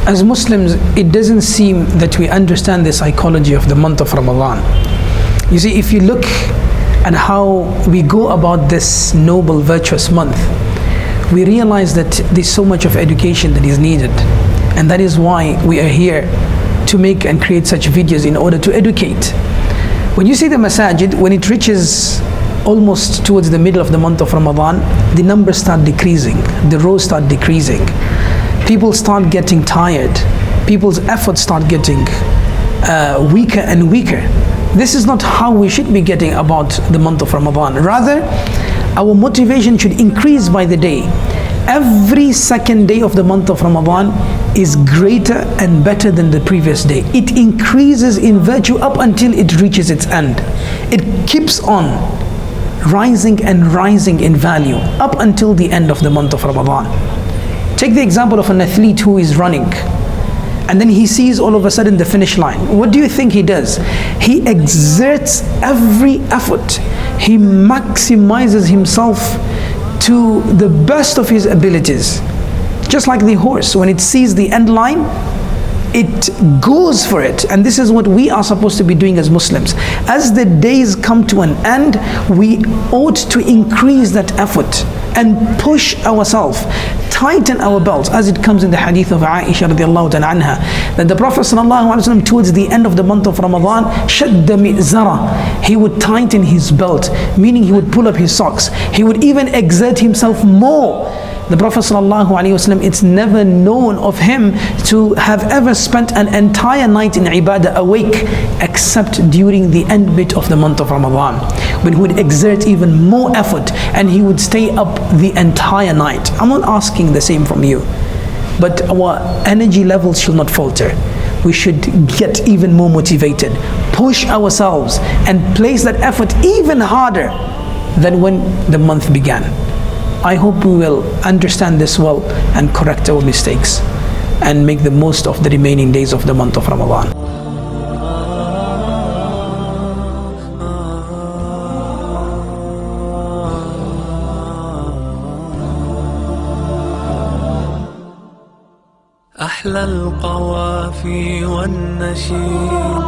As Muslims, it doesn't seem that we understand the psychology of the month of Ramadan. You see, if you look at how we go about this noble, virtuous month, we realize that there's so much of education that is needed. And that is why we are here to make and create such videos in order to educate. When you see the masajid, when it reaches almost towards the middle of the month of Ramadan, the numbers start decreasing, the rows start decreasing. People start getting tired. People's efforts start getting weaker and weaker. This is not how we should be getting about the month of Ramadan. Rather, our motivation should increase by the day. Every second day of the month of Ramadan is greater and better than the previous day. It increases in virtue up until it reaches its end. It keeps on rising and rising in value up until the end of the month of Ramadan. Take the example of an athlete who is running, and then he sees all of a sudden the finish line. What do you think he does? He exerts every effort. He maximizes himself to the best of his abilities. Just like the horse, when it sees the end line, it goes for it. And this is what we are supposed to be doing as Muslims. As the days come to an end, we ought to increase that effort and push ourselves, tighten our belts, as it comes in the hadith of Aisha radiallahu ta'ala anha, that the Prophet sallallahu alaihi wasallam towards the end of the month of Ramadan, shadda mi'zara, he would tighten his belt, meaning he would pull up his socks. He would even exert himself more. The Prophet ﷺ, it's never known of him to have ever spent an entire night in ibadah awake, except during the end bit of the month of Ramadan, when he would exert even more effort and he would stay up the entire night. I'm not asking the same from you, but our energy levels should not falter. We should get even more motivated, push ourselves and place that effort even harder than when the month began. I hope we will understand this well and correct our mistakes and make the most of the remaining days of the month of Ramadan. أحلى القوافي والنشيد